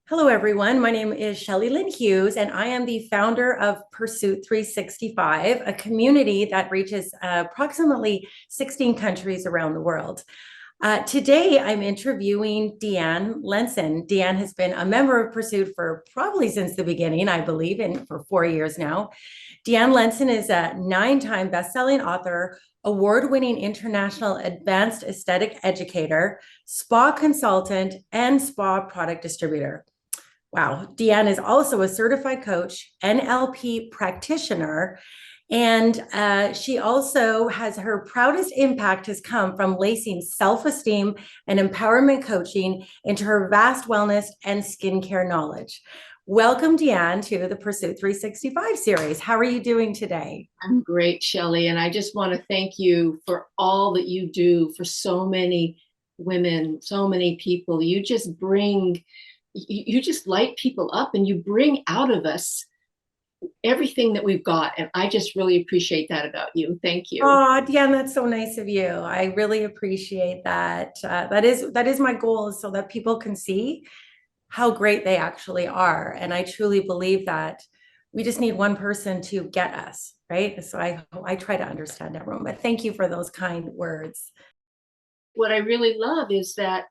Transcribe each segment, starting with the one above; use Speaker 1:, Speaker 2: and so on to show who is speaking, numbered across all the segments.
Speaker 1: Hello, everyone. My name is Shelly Lynn Hughes, and I am the founder of Pursuit 365, a community that reaches approximately 16 countries around the world. Today, I'm interviewing DeeAnn Lensen. DeeAnn has been a member of Pursuit for probably since the beginning, I believe, and for 4 years now. DeeAnn Lensen is a 9-time best-selling author, award-winning international advanced aesthetic educator, spa consultant, and spa product distributor. Wow. DeeAnn is also a certified coach, NLP practitioner, and she also has her proudest impact has come from lacing self-esteem and empowerment coaching into her vast wellness and skincare knowledge. Welcome, DeeAnn, to the Pursuit 365 series. How are you doing today?
Speaker 2: I'm great, Shelly, and I just want to thank you for all that you do for so many women, so many people. You just light people up and you bring out of us everything that we've got. And I just really appreciate that about you. Thank you.
Speaker 1: Oh, DeeAnn, that's so nice of you. I really appreciate that. That is my goal, is so that people can see how great they actually are. And I truly believe that we just need one person to get us, right? So I try to understand everyone, but thank you for those kind words.
Speaker 2: What I really love is that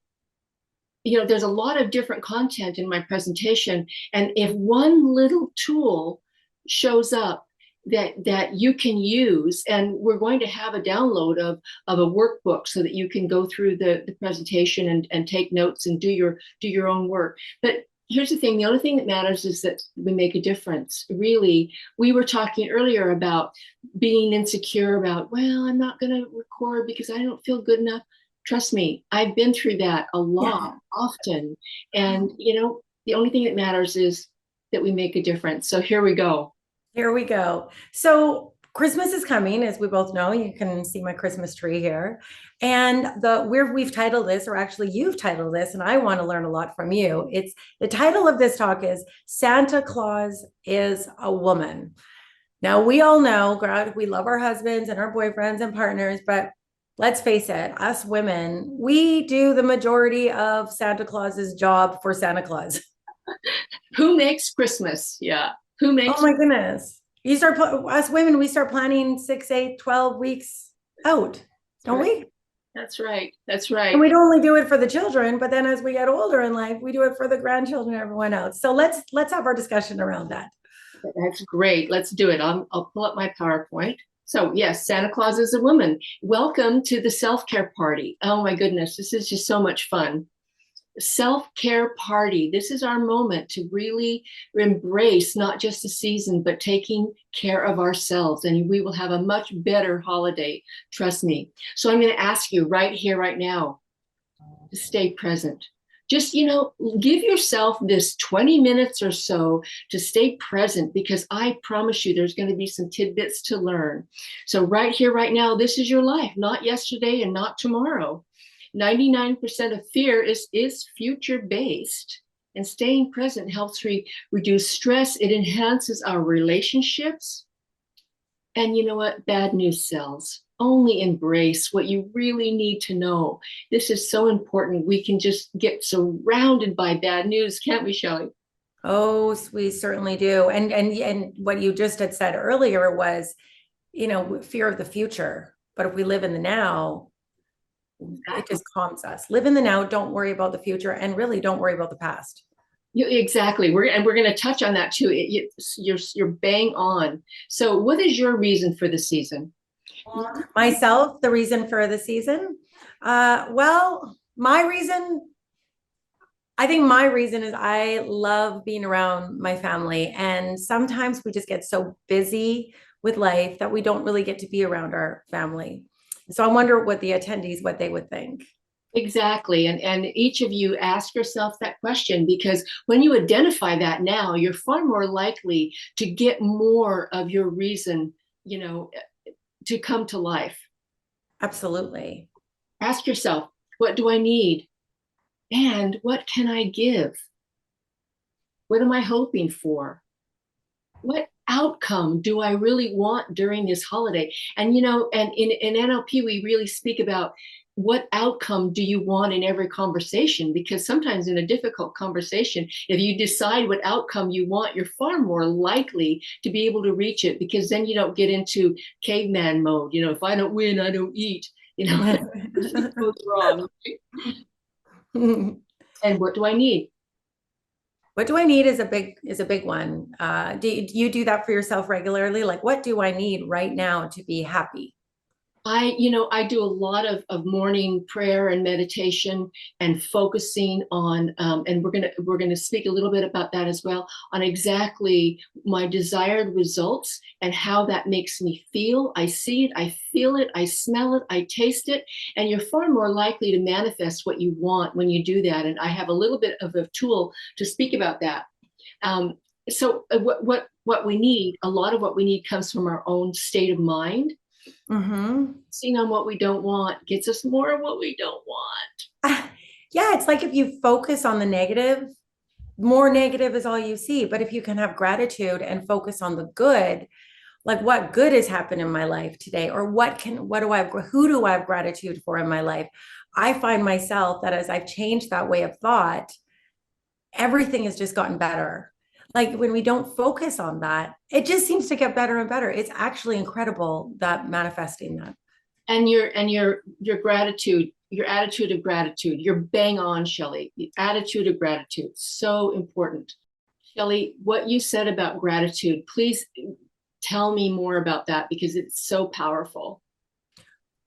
Speaker 2: there's a lot of different content in my presentation. And if one little tool shows up that you can use, and we're going to have a download of a workbook so that you can go through the presentation and take notes and do your own work. But here's the thing, the only thing that matters is that we make a difference. Really, we were talking earlier about being insecure about, well, I'm not going to record because I don't feel good enough. Trust me, I've been through that a
Speaker 1: Yeah.
Speaker 2: lot, often. And, the only thing that matters is that we make a difference. So here we go.
Speaker 1: Here we go. So Christmas is coming, as we both know. You can see my Christmas tree here. And we've titled this, or actually you've titled this, and I want to learn a lot from you. It's the title of this talk is Santa Claus is a Woman. Now we all know, God, we love our husbands and our boyfriends and partners, but let's face it, us women, we do the majority of Santa Claus's job for Santa Claus.
Speaker 2: Who makes Christmas? Yeah. Who
Speaker 1: Oh
Speaker 2: makes
Speaker 1: my goodness. Us women, we start planning 6, 8, 12 weeks out, don't
Speaker 2: right?
Speaker 1: we?
Speaker 2: That's right. That's
Speaker 1: And
Speaker 2: right.
Speaker 1: we don't only do it for the children, but then as we get older in life, we do it for the grandchildren, everyone else. So let's have our discussion around that.
Speaker 2: That's great. Let's do it. I'll pull up my PowerPoint. So yes, Santa Claus is a woman. Welcome to the self-care party. Oh my goodness, this is just so much fun. Self-care party. This is our moment to really embrace not just the season, but taking care of ourselves. And we will have a much better holiday. Trust me. So I'm going to ask you right here, right now, to stay present. Just, give yourself this 20 minutes or so to stay present, because I promise you there's going to be some tidbits to learn. So right here, right now, this is your life, not yesterday and not tomorrow. 99% of fear is future based, and staying present helps reduce stress. It enhances our relationships. And you know what? Bad news sells. Only embrace what you really need to know. This is so important. We can just get surrounded by bad news, can't we, Shelly?
Speaker 1: Oh, we certainly do. And what you just had said earlier was, fear of the future. But if we live in the now, it
Speaker 2: Exactly.
Speaker 1: just calms us. Live in the now, don't worry about the future, and really don't worry about the past.
Speaker 2: Exactly. We're going to touch on that too. You're bang on. So, what is your reason for the season?
Speaker 1: Myself, the reason for the season. Well, I think my reason is I love being around my family. And sometimes we just get so busy with life that we don't really get to be around our family. So I wonder what the attendees, what they would think.
Speaker 2: Exactly. And each of you ask yourself that question, because when you identify that now, you're far more likely to get more of your reason, you know, to come to life.
Speaker 1: Absolutely.
Speaker 2: Ask yourself, what do I need? And what can I give? What am I hoping for? What outcome do I really want during this holiday? And, and in NLP, we really speak about what outcome do you want in every conversation? Because sometimes in a difficult conversation, if you decide what outcome you want, you're far more likely to be able to reach it, because then you don't get into caveman mode. If I don't win, I don't eat. Nothing goes wrong. And what do I need?
Speaker 1: What do I need is a big one. Do you do that for yourself regularly? Like, what do I need right now to be happy?
Speaker 2: I do a lot of morning prayer and meditation and focusing on, and we're gonna speak a little bit about that as well, on exactly my desired results and how that makes me feel. I see it, I feel it, I smell it, I taste it, and you're far more likely to manifest what you want when you do that. And I have a little bit of a tool to speak about that. What we need, a lot of what we need comes from our own state of mind. Seeing on what we don't want gets us more of what we don't want.
Speaker 1: Yeah, it's like if you focus on the negative, more negative is all you see. But if you can have gratitude and focus on the good, like what good has happened in my life today, or who do I have gratitude for in my life? I find myself that as I've changed that way of thought, everything has just gotten better. Like when we don't focus on that, it just seems to get better and better. It's actually incredible that manifesting that.
Speaker 2: And your gratitude, your attitude of gratitude, you're bang on, Shelly. The attitude of gratitude, so important. Shelly, what you said about gratitude, please tell me more about that, because it's so powerful.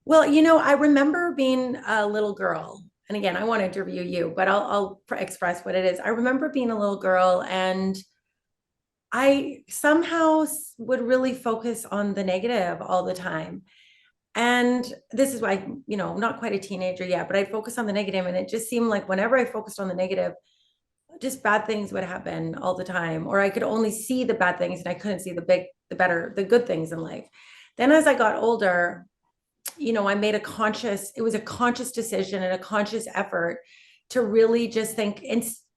Speaker 1: Well, I remember being a little girl, and again, I want to interview you, but I'll express what it is. I remember being a little girl, and I somehow would really focus on the negative all the time. And this is why, not quite a teenager yet, but I'd focus on the negative, and it just seemed like whenever I focused on the negative, just bad things would happen all the time, or I could only see the bad things and I couldn't see the good things in life. Then as I got older, I made it was a conscious decision and a conscious effort to really just think,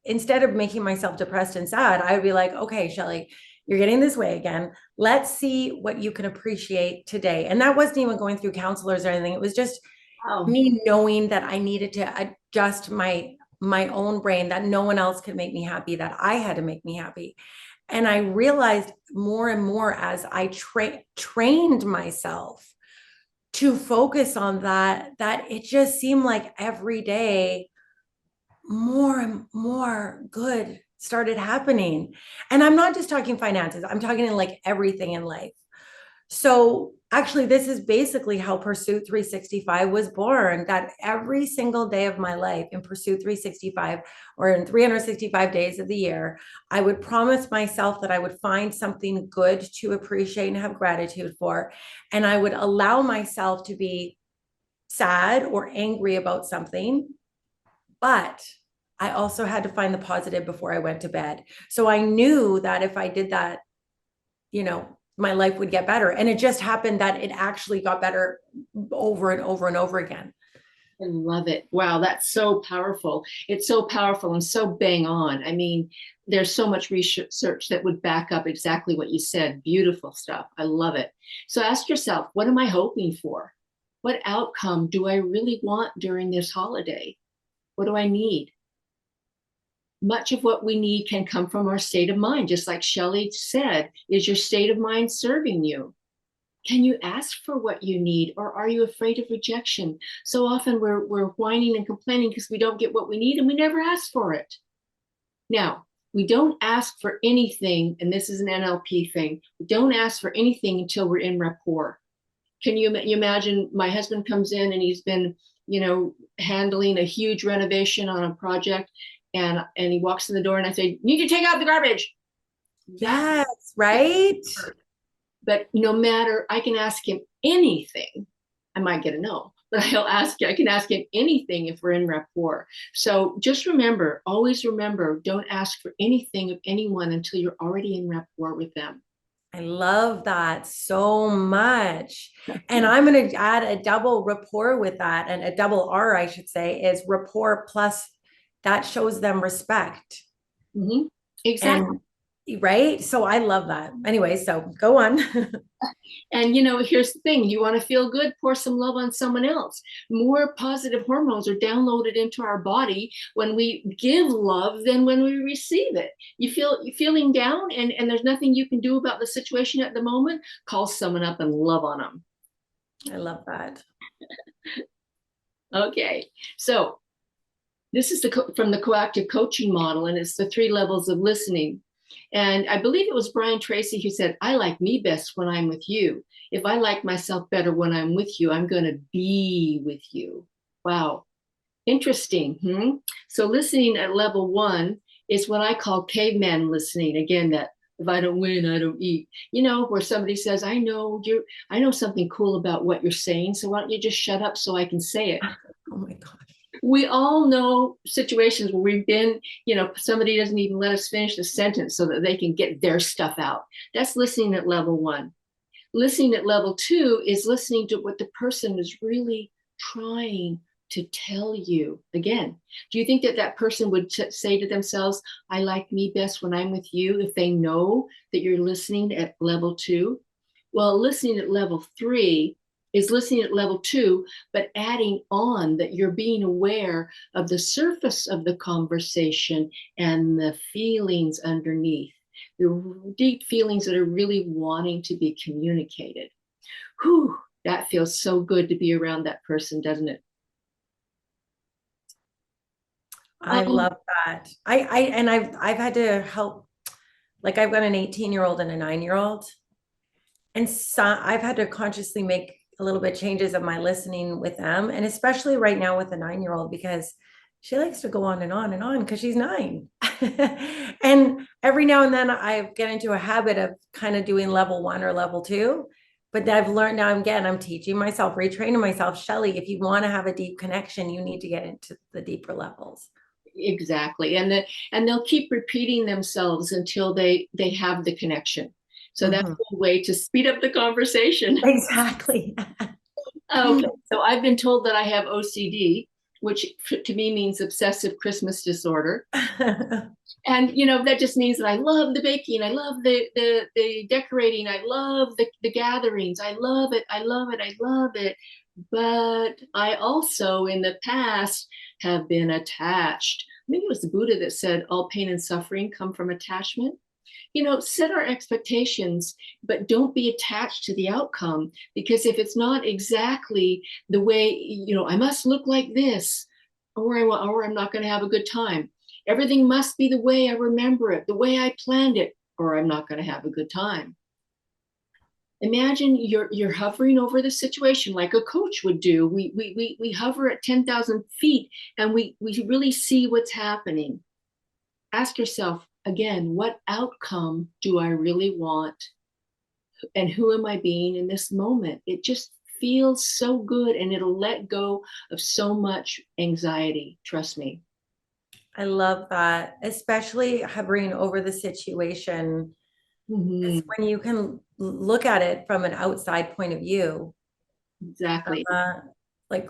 Speaker 1: instead of making myself depressed and sad, I would be like, okay, Shelly, you're getting this way again. Let's see what you can appreciate today. And that wasn't even going through counselors or anything. It was just me knowing that I needed to adjust my own brain, that no one else could make me happy, that I had to make me happy. And I realized more and more as I trained myself to focus on that it just seemed like every day more and more good started happening. And I'm not just talking finances, I'm talking in like everything in life. So actually, this is basically how Pursuit 365 was born, that every single day of my life in Pursuit 365, or in 365 days of the year, I would promise myself that I would find something good to appreciate and have gratitude for. And I would allow myself to be sad or angry about something. But I also had to find the positive before I went to bed. So I knew that if I did that, my life would get better. And it just happened that it actually got better over and over and over again.
Speaker 2: I love it. Wow, that's so powerful. It's so powerful and so bang on. I mean, there's so much research that would back up exactly what you said. Beautiful stuff. I love it. So ask yourself, what am I hoping for? What outcome do I really want during this holiday? What do I need? Much of what we need can come from our state of mind. Just like Shelly said, is your state of mind serving you? Can you ask for what you need, or are you afraid of rejection? So often we're whining and complaining because we don't get what we need, and we never ask for it. Now, we don't ask for anything, and this is an NLP thing. We don't ask for anything until we're in rapport. Can you imagine my husband comes in and he's been, handling a huge renovation on a project, and he walks in the door and I say, "Need to take out the garbage."
Speaker 1: Yes, right.
Speaker 2: But no matter, I can ask him anything. I might get a no, but I can ask him anything if we're in rapport. So just remember, always remember, don't ask for anything of anyone until you're already in rapport with them.
Speaker 1: I love that so much. And I'm going to add a double rapport with that, and a double R, I should say, is rapport plus that shows them respect.
Speaker 2: Mm-hmm. Exactly.
Speaker 1: And right? So I love that. Anyway, so go on.
Speaker 2: And here's the thing, you want to feel good, pour some love on someone else. More positive hormones are downloaded into our body when we give love than when we receive it. You're feeling down and there's nothing you can do about the situation at the moment, call someone up and love on them.
Speaker 1: I love that.
Speaker 2: Okay, so this is from the coactive coaching model, and it's the 3 levels of listening. And I believe it was Brian Tracy who said, I like me best when I'm with you. If I like myself better when I'm with you, I'm going to be with you. Wow. Interesting. So listening at level 1 is what I call caveman listening. Again, that if I don't win, I don't eat. Where somebody says, I know something cool about what you're saying. So why don't you just shut up so I can say it?
Speaker 1: Oh my gosh.
Speaker 2: We all know situations where we've been, somebody doesn't even let us finish the sentence so that they can get their stuff out. That's listening at level 1. Listening at level 2 is listening to what the person is really trying to tell you. Again, do you think that person would say to themselves, I like me best when I'm with you, if they know that you're listening at level 2? Well, listening at level 3 is listening at level 2, but adding on that you're being aware of the surface of the conversation and the feelings underneath, the deep feelings that are really wanting to be communicated. Whew, that feels so good to be around that person, doesn't it?
Speaker 1: I love that. I've had to help, like I've got an 18-year-old and a 9-year-old. And so I've had to consciously make a little bit changes of my listening with them. And especially right now with the 9-year-old, because she likes to go on and on and on because she's 9. And every now and then I get into a habit of kind of doing level 1 or level 2. But I've learned now, again, I'm teaching myself, retraining myself, Shelly, if you want to have a deep connection, you need to get into the deeper levels.
Speaker 2: Exactly. And they'll keep repeating themselves until they have the connection. So that's a way to speed up the conversation.
Speaker 1: Exactly.
Speaker 2: Okay. So I've been told that I have OCD, which to me means obsessive Christmas disorder. And that just means that I love the baking, I love the decorating, I love the gatherings, I love it, I love it, I love it. But I also in the past have been attached. Maybe it was the Buddha that said all pain and suffering come from attachment. Set our expectations, but don't be attached to the outcome, because if it's not exactly the way, I must look like this, or I'm not going to have a good time. Everything must be the way I remember it, the way I planned it, or I'm not going to have a good time. Imagine you're hovering over the situation like a coach would do. We hover at 10,000 feet and we really see what's happening. Ask yourself again, what outcome do I really want? And who am I being in this moment? It just feels so good, and it'll let go of so much anxiety. Trust me.
Speaker 1: I love that, especially hovering over the situation. It's when you can look at it from an outside point of view.
Speaker 2: Exactly.
Speaker 1: Like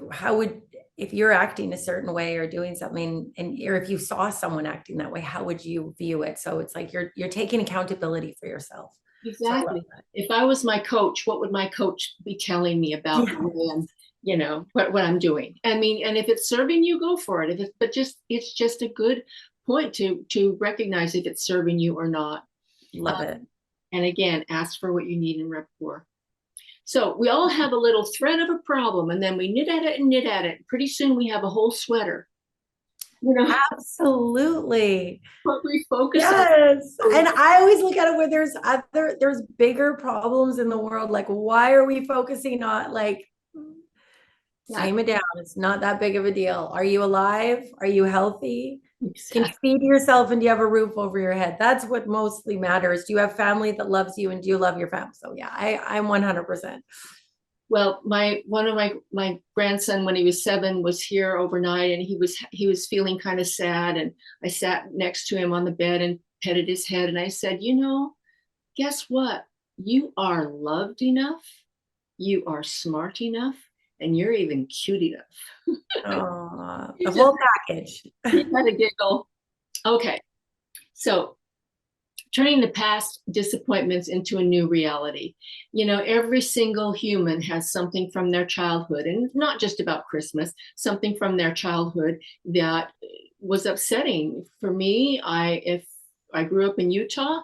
Speaker 1: if you're acting a certain way or doing something, or if you saw someone acting that way, how would you view it? So it's like you're taking accountability for yourself.
Speaker 2: Exactly. So if I was my coach, what would my coach be telling me about what I'm doing? I mean, and if it's serving you, go for it. It's just a good point to recognize if it's serving you or not.
Speaker 1: Love it.
Speaker 2: And again, ask for what you need in rapport. So we all have a little thread of a problem, and then we knit at it and knit at it. Pretty soon we have a whole sweater.
Speaker 1: Absolutely.
Speaker 2: What we focus
Speaker 1: on.
Speaker 2: Yes.
Speaker 1: And I always look at it where there's bigger problems in the world. Like, why are we focusing on tame it down? It's not that big of a deal. Are you alive? Are you healthy? Exactly. Can you feed yourself, and do you have a roof over your head? That's what mostly matters. Do you have family that loves you, and do you love your family? So yeah, I'm 100%.
Speaker 2: Well, one of my grandson, when he was 7, was here overnight, and he was feeling kind of sad. And I sat next to him on the bed and petted his head, and I said, guess what? You are loved enough, you are smart enough, and you're even cute enough.
Speaker 1: Oh, the whole package.
Speaker 2: He had a giggle. Okay, so turning the past disappointments into a new reality. You know, every single human has something from their childhood, and not just about Christmas, something from their childhood that was upsetting. For me, if I grew up in Utah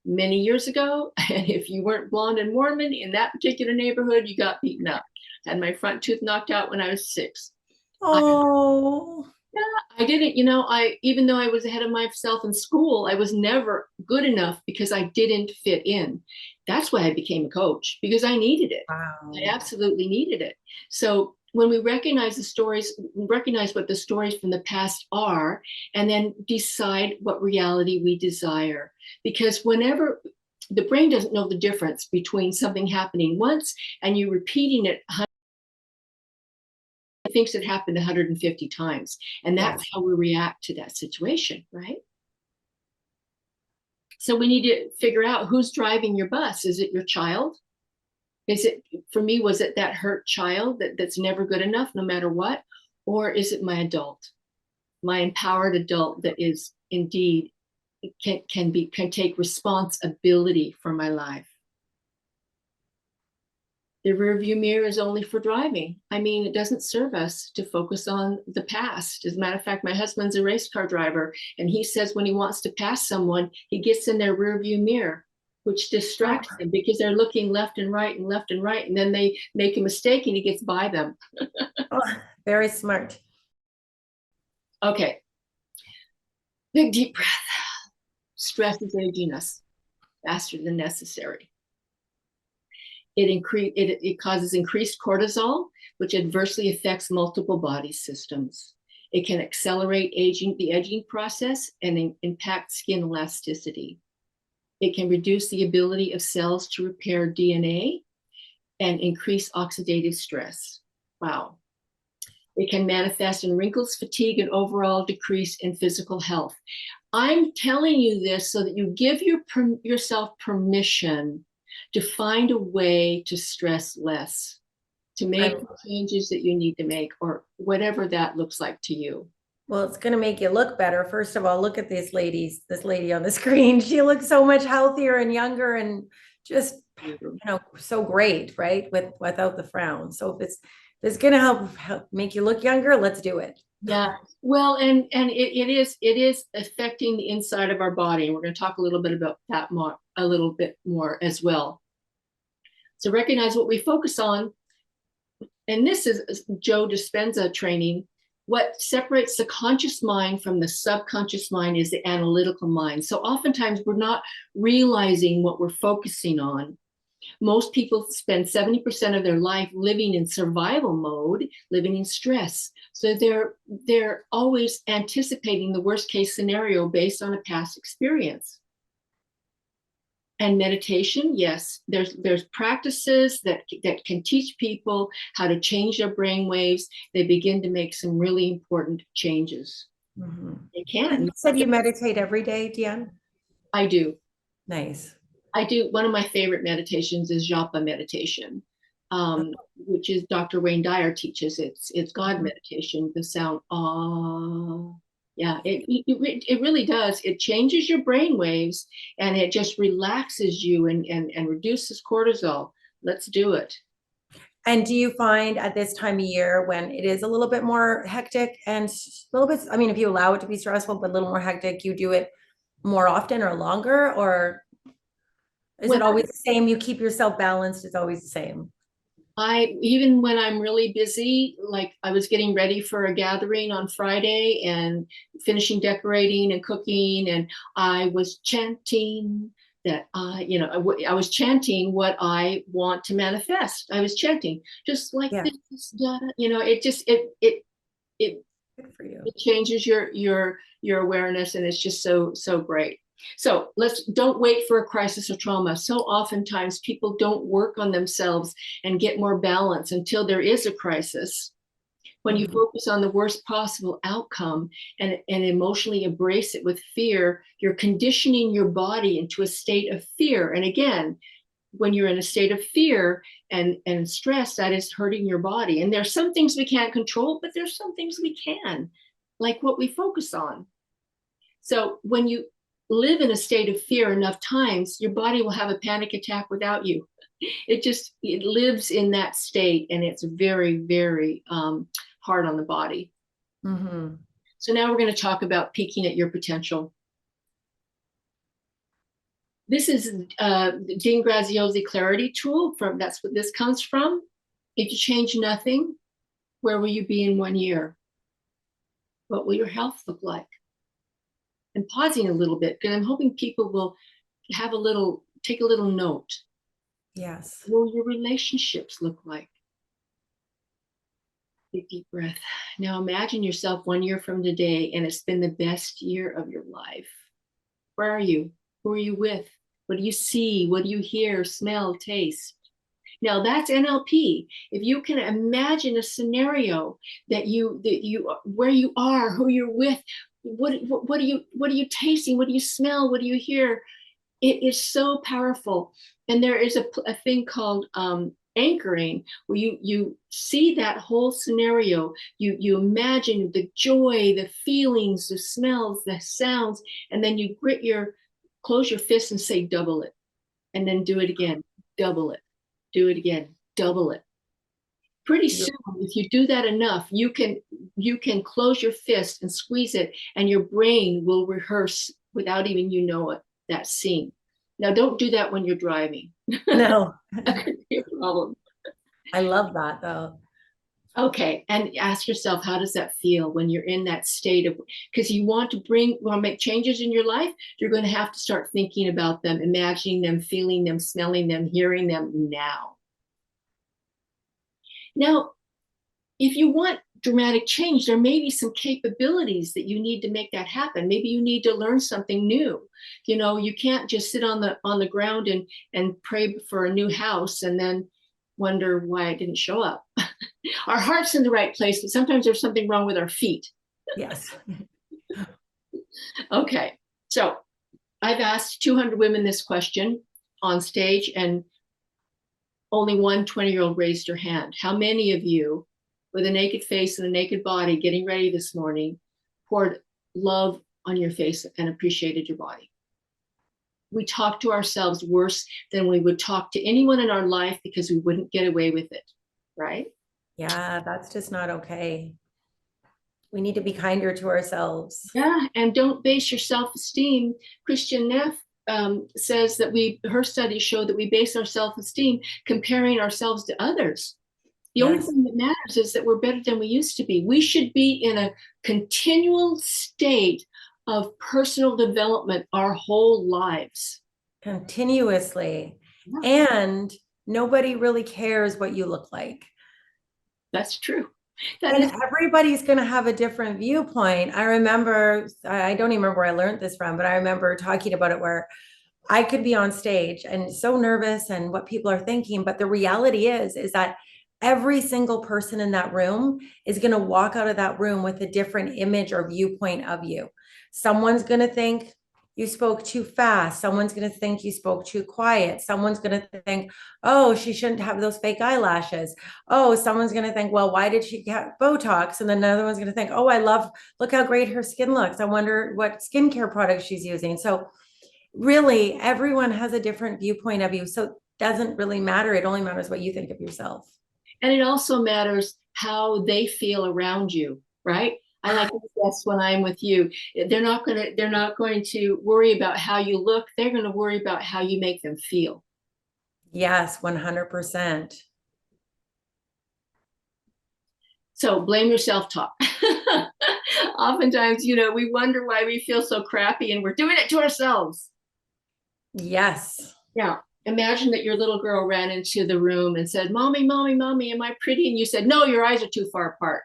Speaker 2: many years ago, and if you weren't blonde and Mormon in that particular neighborhood, you got beaten up. Had my front tooth knocked out when I was 6.
Speaker 1: Oh,
Speaker 2: I didn't, you know, even though I was ahead of myself in school, I was never good enough because I didn't fit in. That's why I became a coach, because I needed it.
Speaker 1: wow.
Speaker 2: I absolutely needed it. So when we recognize the stories, recognize what the stories from the past are, and then decide what reality we desire. Because whenever the brain doesn't know the difference between something happening once and you repeating it, thinks it happened 150 times. And that's
Speaker 1: Yes.
Speaker 2: how we react to that situation, right? So we need to figure out who's driving your bus. Is it your child? Is it, for me, was it that hurt child that's never good enough no matter what? Or is it my adult, my empowered adult that is indeed can take responsibility for my life? The rearview mirror is only for driving. I mean, it doesn't serve us to focus on the past. As a matter of fact, my husband's a race car driver, and he says when he wants to pass someone, he gets in their rearview mirror, which distracts them because they're looking left and right and left and right, and then they make a mistake and he gets by them.
Speaker 1: Oh, very smart.
Speaker 2: Okay, big deep breath. Stress is aging us faster than necessary. It causes increased cortisol, which adversely affects multiple body systems. It can accelerate the aging process and impact skin elasticity. It can reduce the ability of cells to repair DNA and increase oxidative stress. Wow. It can manifest in wrinkles, fatigue, and overall decrease in physical health. I'm telling you this so that you give yourself permission to find a way to stress less, to make the changes that you need to make, or whatever that looks like to you.
Speaker 1: Well, it's going to make you look better. First of all, look at this lady on the screen. She looks so much healthier and younger and just, so great, right? Without the frown. So if it's going to help make you look younger, let's do it.
Speaker 2: Yeah, well, and it is affecting the inside of our body, and we're going to talk a little bit about that a little bit more as well. So recognize what we focus on, and this is Joe Dispenza training. What separates the conscious mind from the subconscious mind is the analytical mind. So oftentimes we're not realizing what we're focusing on. Most people spend 70% of their life living in survival mode, living in stress. So they're always anticipating the worst case scenario based on a past experience. And meditation, yes, there's practices that can teach people how to change their brain waves. They begin to make some really important changes.
Speaker 1: Mm-hmm.
Speaker 2: They can.
Speaker 1: You said you meditate every day, DeeAnn?
Speaker 2: I do.
Speaker 1: Nice.
Speaker 2: I do. One of my favorite meditations is japa meditation, which is Dr. Wayne Dyer teaches. It's God meditation. The sound ah, yeah. It really does. It changes your brain waves and it just relaxes you and reduces cortisol. Let's do it.
Speaker 1: And do you find at this time of year when it is a little bit more hectic and a little bit, I mean, if you allow it to be stressful, but a little more hectic, you do it more often or longer, or is it always the same? You keep yourself balanced. It's always the same.
Speaker 2: Even when I'm really busy, like I was getting ready for a gathering on Friday and finishing decorating and cooking, and I was chanting that I was chanting what I want to manifest. I was chanting just like this,
Speaker 1: Good for you.
Speaker 2: it changes your awareness, and it's just so great. So don't wait for a crisis or trauma. So oftentimes people don't work on themselves and get more balance until there is a crisis. When you focus on the worst possible outcome and emotionally embrace it with fear, you're conditioning your body into a state of fear. And again, when you're in a state of fear and stress, that is hurting your body. And there's some things we can't control, but there's some things we can, like what we focus on. So when you live in a state of fear enough times, your body will have a panic attack without you. It lives in that state, and it's very, very hard on the body.
Speaker 1: Mm-hmm.
Speaker 2: So now we're going to talk about peaking at your potential. This is Dean Graziosi Clarity Tool. That's what this comes from. If you change nothing, where will you be in 1 year? What will your health look like? And pausing a little bit, because I'm hoping people will take a little note.
Speaker 1: Yes.
Speaker 2: What will your relationships look like? Big deep breath. Now imagine yourself 1 year from today, and it's been the best year of your life. Where are you? Who are you with? What do you see? What do you hear, smell, taste? Now that's NLP. If you can imagine a scenario that you where you are, who you're with, what are you tasting? What do you smell? What do you hear? It is so powerful. And there is a thing called anchoring, where you see that whole scenario. You imagine the joy, the feelings, the smells, the sounds, and then you close your fists and say double it, and then do it again, double it, do it again, double it. Pretty soon, if you do that enough, you can close your fist and squeeze it, and your brain will rehearse without even you know it, that scene. Now, don't do that when you're driving.
Speaker 1: No.
Speaker 2: That could be a problem.
Speaker 1: I love that though.
Speaker 2: Okay, and ask yourself, how does that feel when you're in that state of, because you want to make changes in your life, you're going to have to start thinking about them, imagining them, feeling them, smelling them, hearing them now. Now, if you want dramatic change, there may be some capabilities that you need to make that happen. Maybe you need to learn something new. You can't just sit on the ground and pray for a new house and then wonder why it didn't show up. Our heart's in the right place, but sometimes there's something wrong with our feet.
Speaker 1: Yes.
Speaker 2: Okay, so I've asked 200 women this question on stage, and only one 20-year-old raised her hand. How many of you, with a naked face and a naked body, getting ready this morning, poured love on your face and appreciated your body? We talk to ourselves worse than we would talk to anyone in our life, because we wouldn't get away with it, right?
Speaker 1: Yeah, that's just not okay. We need to be kinder to ourselves.
Speaker 2: Yeah, and don't base your self-esteem. Christian Neff says that her studies show that we base our self-esteem comparing ourselves to others. The only thing that matters is that we're better than we used to be. We should be in a continual state of personal development our whole lives.
Speaker 1: Continuously. Yeah. And nobody really cares what you look like.
Speaker 2: That's true.
Speaker 1: Everybody's going to have a different viewpoint. I remember, I don't even remember where I learned this from, but I remember talking about it where I could be on stage and so nervous and what people are thinking. But the reality is that every single person in that room is going to walk out of that room with a different image or viewpoint of you. Someone's going to think you spoke too fast. Someone's going to think you spoke too quiet. Someone's going to think, oh, she shouldn't have those fake eyelashes. Oh, someone's going to think, well, why did she get Botox? And then another one's going to think, oh, look how great her skin looks. I wonder what skincare products she's using. So really, everyone has a different viewpoint of you. So it doesn't really matter. It only matters what you think of yourself.
Speaker 2: And it also matters how they feel around you, right? I like to guess when I'm with you, they're not going to worry about how you look. They're going to worry about how you make them feel.
Speaker 1: Yes, 100%.
Speaker 2: So blame your self-talk. Oftentimes, we wonder why we feel so crappy, and we're doing it to ourselves.
Speaker 1: Yes.
Speaker 2: Yeah. Imagine that your little girl ran into the room and said, "Mommy, mommy, mommy, am I pretty?" And you said, "No, your eyes are too far apart."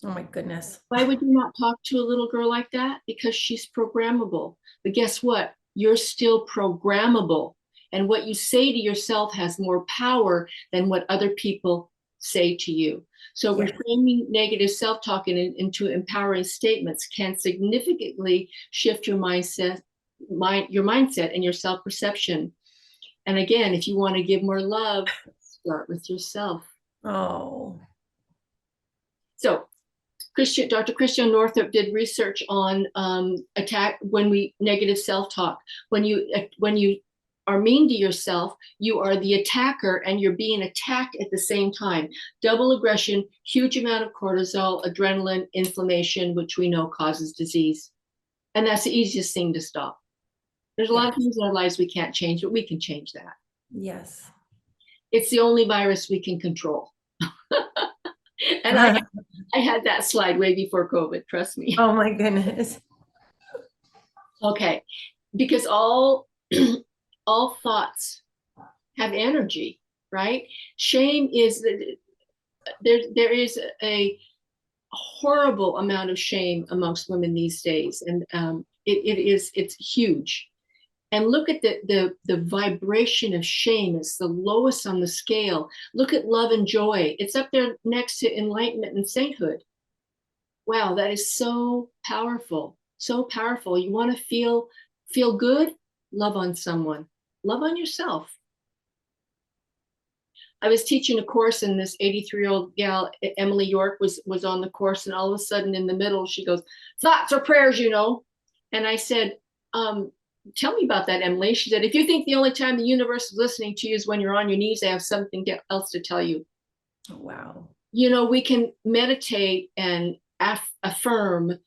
Speaker 1: Oh my goodness.
Speaker 2: Why would you not talk to a little girl like that? Because she's programmable. But guess what? You're still programmable. And what you say to yourself has more power than what other people say to you. So reframing negative self-talk into empowering statements can significantly shift your mindset and your self-perception. And again, if you want to give more love, start with yourself.
Speaker 1: Oh.
Speaker 2: So Dr. Christian Northrup did research on negative self-talk. When you are mean to yourself, you are the attacker and you're being attacked at the same time. Double aggression, huge amount of cortisol, adrenaline, inflammation, which we know causes disease. And that's the easiest thing to stop. There's a lot of things in our lives we can't change, but we can change that.
Speaker 1: Yes.
Speaker 2: It's the only virus we can control. And I had that slide way before COVID, trust me.
Speaker 1: Oh my goodness.
Speaker 2: Okay, because all thoughts have energy, right? Shame is there is a horrible amount of shame amongst women these days, and it's huge. And look at the vibration of shame. It's the lowest on the scale. Look at love and joy. It's up there next to enlightenment and sainthood. Wow, that is so powerful. So powerful. You want to feel good? Love on someone. Love on yourself. I was teaching a course, and this 83-year-old gal, Emily York, was on the course, and all of a sudden in the middle, she goes, "Thoughts or prayers, you know?" And I said, "Tell me about that, Emily." She said, "If you think the only time the universe is listening to you is when you're on your knees, they have something else to tell you."
Speaker 1: Wow.
Speaker 2: You know, we can meditate and affirm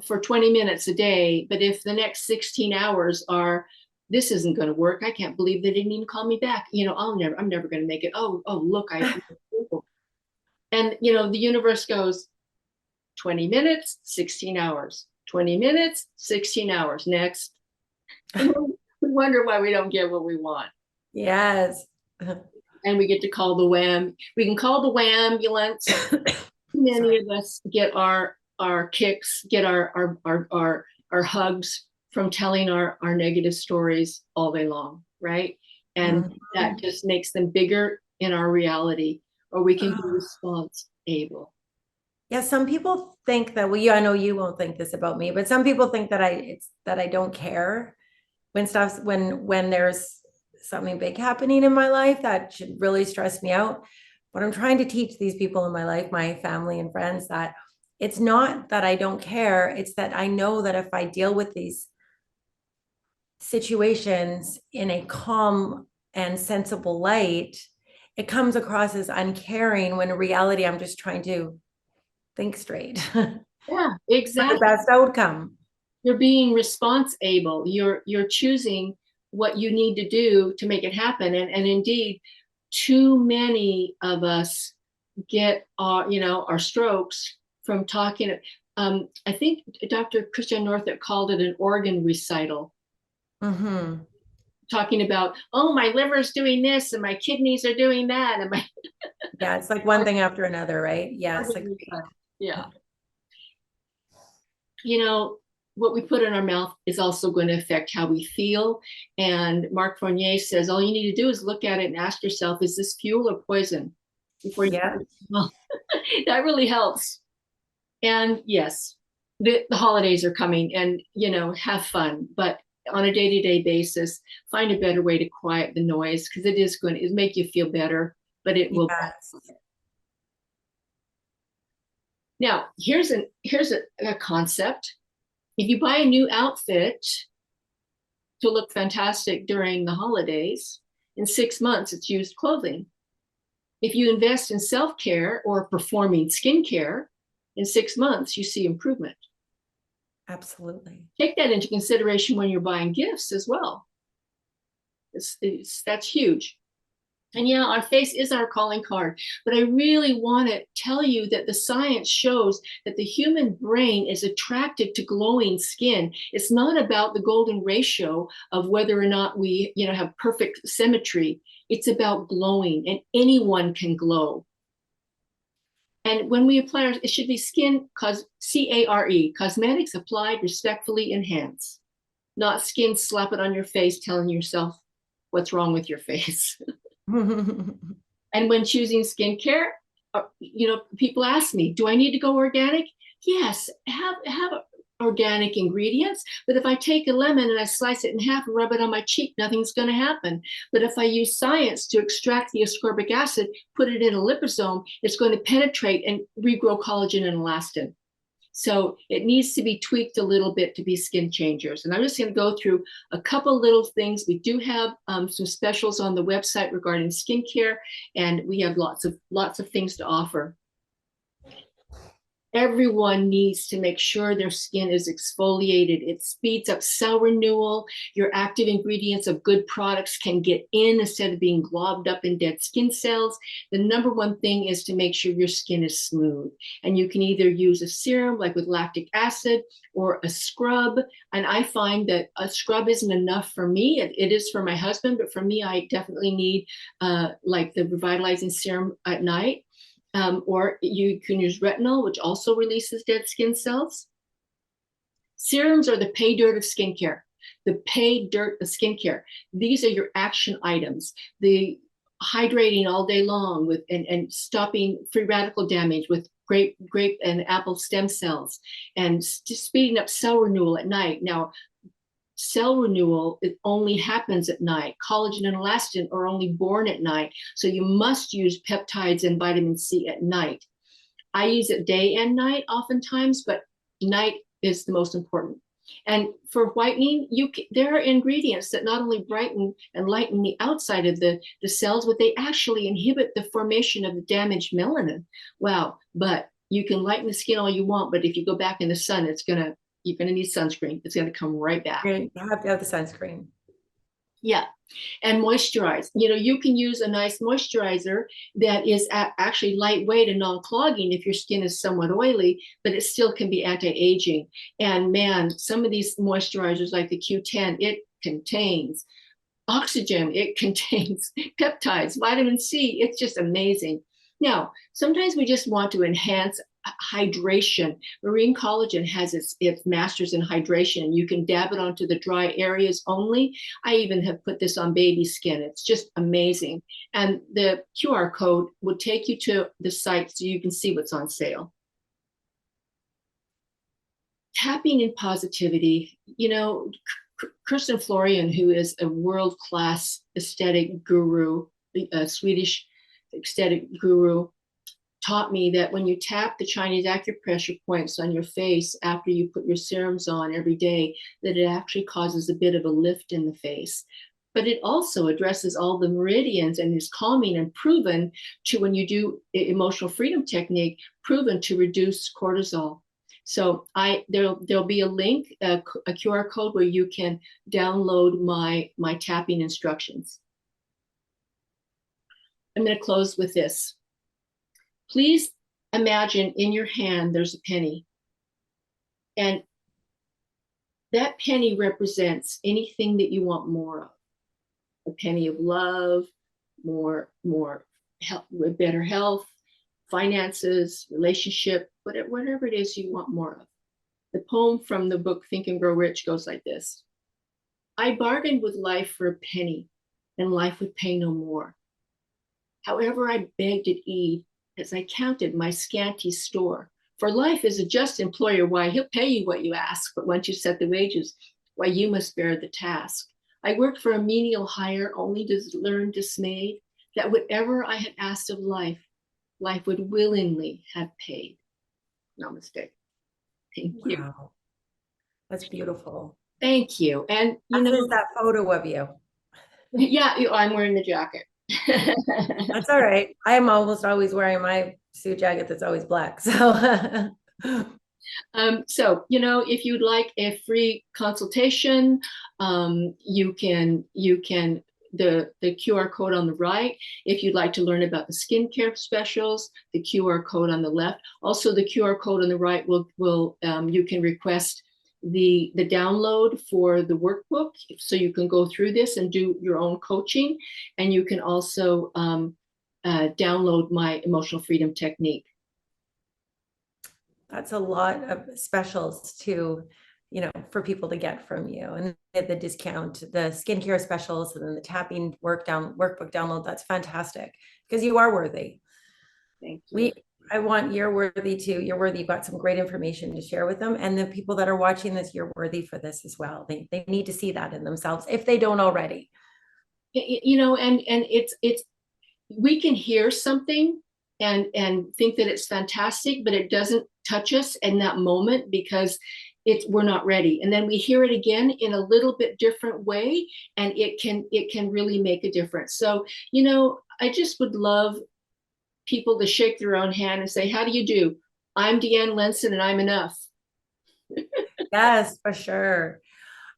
Speaker 2: for 20 minutes a day, but if the next 16 hours are, "This isn't going to work. I can't believe they didn't even call me back. You know, I'm never going to make it. Oh, look, and you know, the universe goes 20 minutes, 16 hours, 20 minutes, 16 hours. Next. We wonder why we don't get what we want.
Speaker 1: Yes.
Speaker 2: And we get to call the WAM. We can call the WAMbulance. Many of us get our kicks, get our hugs from telling our negative stories all day long, right? And that just makes them bigger in our reality, or we can be responsible.
Speaker 1: Yeah, some people think that, well, I know you won't think this about me, but some people think that I don't care when there's something big happening in my life that should really stress me out. But I'm trying to teach these people in my life, my family and friends, that it's not that I don't care. It's that I know that if I deal with these situations in a calm and sensible light, it comes across as uncaring, when in reality, I'm just trying to think straight.
Speaker 2: Yeah, exactly.
Speaker 1: For the best outcome.
Speaker 2: You're being responsible. You're choosing what you need to do to make it happen. And indeed, too many of us get our strokes from talking. I think Dr. Christian Northrup called it an organ recital.
Speaker 1: Mm-hmm.
Speaker 2: Talking about, oh, my liver's doing this and my kidneys are doing that. And
Speaker 1: yeah, it's like one thing after another, right? Yes.
Speaker 2: Yeah. You know, what we put in our mouth is also going to affect how we feel. And Mark Fournier says, all you need to do is look at it and ask yourself, is this fuel or poison? Before you well, that really helps. And yes, the holidays are coming, and, you know, have fun. But on a day-to-day basis, find a better way to quiet the noise, because it is going to make you feel better, but it will. Now, here's a concept. If you buy a new outfit to look fantastic during the holidays, in 6 months, it's used clothing. If you invest in self-care or performing skincare, in 6 months, you see improvement.
Speaker 1: Absolutely.
Speaker 2: Take that into consideration when you're buying gifts as well. That's huge. And yeah, our face is our calling card, but I really want to tell you that the science shows that the human brain is attracted to glowing skin. It's not about the golden ratio of whether or not we, have perfect symmetry. It's about glowing, and anyone can glow. And when we apply it should be C-A-R-E, cosmetics applied respectfully enhance, not skin slap it on your face telling yourself what's wrong with your face. And when choosing skincare, people ask me, do I need to go organic? Yes, have organic ingredients. But if I take a lemon and I slice it in half and rub it on my cheek, nothing's going to happen. But if I use science to extract the ascorbic acid, put it in a liposome, it's going to penetrate and regrow collagen and elastin. So it needs to be tweaked a little bit to be skin changers. And I'm just going to go through a couple little things. We do have some specials on the website regarding skincare, and we have lots of things to offer. Everyone needs to make sure their skin is exfoliated. It speeds up cell renewal. Your active ingredients of good products can get in instead of being globbed up in dead skin cells. The number one thing is to make sure your skin is smooth. And you can either use a serum like with lactic acid or a scrub. And I find that a scrub isn't enough for me. It is for my husband, but for me, I definitely need like the revitalizing serum at night. Or you can use retinol, which also releases dead skin cells. Serums are the pay dirt of skincare. The pay dirt of skincare. These are your action items. The hydrating all day long with and stopping free radical damage with grape and apple stem cells, and just speeding up cell renewal at night. Now, cell renewal, it only happens at night. Collagen and elastin are only born at night. So you must use peptides and vitamin C at night. I use it day and night oftentimes, but night is the most important. And for whitening, there are ingredients that not only brighten and lighten the outside of the cells, but they actually inhibit the formation of the damaged melanin. Wow. But you can lighten the skin all you want, but if you go back in the sun, you're going to need sunscreen. It's going to come right back.
Speaker 1: You have to have the sunscreen.
Speaker 2: Yeah. And moisturize. You can use a nice moisturizer that is actually lightweight and non-clogging if your skin is somewhat oily, but it still can be anti-aging. And man, some of these moisturizers like the Q10, it contains oxygen, it contains peptides, vitamin C. It's just amazing. Now, sometimes we just want to enhance hydration. Marine collagen has its masters in hydration. You can dab it onto the dry areas only. I even have put this on baby skin. It's just amazing. And the QR code would take you to the site so you can see what's on sale. Tapping in positivity. Kirsten Florian, who is a world-class aesthetic guru, a Swedish aesthetic guru, taught me that when you tap the Chinese acupressure points on your face after you put your serums on every day, that it actually causes a bit of a lift in the face. But it also addresses all the meridians and is calming and proven to, when you do emotional freedom technique, proven to reduce cortisol. So there'll be a link, a QR code where you can download my tapping instructions. I'm going to close with this. Please imagine in your hand there's a penny. And that penny represents anything that you want more of. A penny of love, more health, better health, finances, relationship, whatever it is you want more of. The poem from the book Think and Grow Rich goes like this. I bargained with life for a penny, and life would pay no more. However, I begged at Eve, as I counted my scanty store. For life is a just employer, why he'll pay you what you ask, but once you set the wages, why you must bear the task. I worked for a menial hire only to learn dismayed that whatever I had asked of life, life would willingly have paid. Namaste. Thank you.
Speaker 1: Wow. That's beautiful.
Speaker 2: Thank you. And
Speaker 1: There's that photo of you.
Speaker 2: Yeah, I'm wearing the jacket.
Speaker 1: That's all right. I'm almost always wearing my suit jacket that's always black. So
Speaker 2: if you'd like a free consultation, you can the QR code on the right. If you'd like to learn about the skincare specials, the QR code on the left. Also, the QR code on the right will you can request the download for the workbook, so you can go through this and do your own coaching, and you can also download my emotional freedom technique.
Speaker 1: That's a lot of specials for people to get from you, and the discount, the skincare specials, and then the tapping workbook download. That's fantastic, because you are worthy.
Speaker 2: Thank you.
Speaker 1: You're worthy too. You're worthy. You've got some great information to share with them. And the people that are watching this, you're worthy for this as well. They need to see that in themselves if they don't already.
Speaker 2: And it's we can hear something and think that it's fantastic, but it doesn't touch us in that moment because we're not ready. And then we hear it again in a little bit different way, and it can really make a difference. So, I just would love people to shake their own hand and say, how do you do? I'm DeeAnn Lensen and I'm enough.
Speaker 1: Yes, for sure.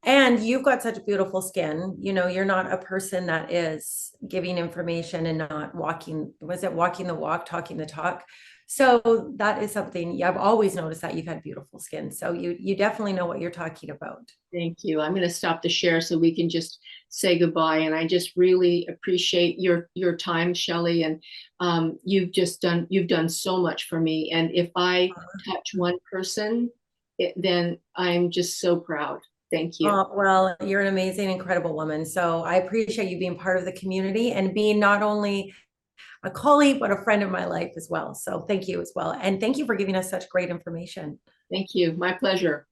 Speaker 1: And you've got such beautiful skin. You're not a person that is giving information and not walking, was it walking the walk, talking the talk? So that is something, yeah, I've always noticed that you've had beautiful skin. So you definitely know what you're talking about.
Speaker 2: Thank you. I'm going to stop the share so we can just say goodbye. And I just really appreciate your time, Shelly. And you've done so much for me. And if I touch one person, then I'm just so proud. Thank you.
Speaker 1: Well, you're an amazing, incredible woman. So I appreciate you being part of the community and being not only a colleague, but a friend of my life as well. So thank you as well. And thank you for giving us such great information.
Speaker 2: Thank you. My pleasure.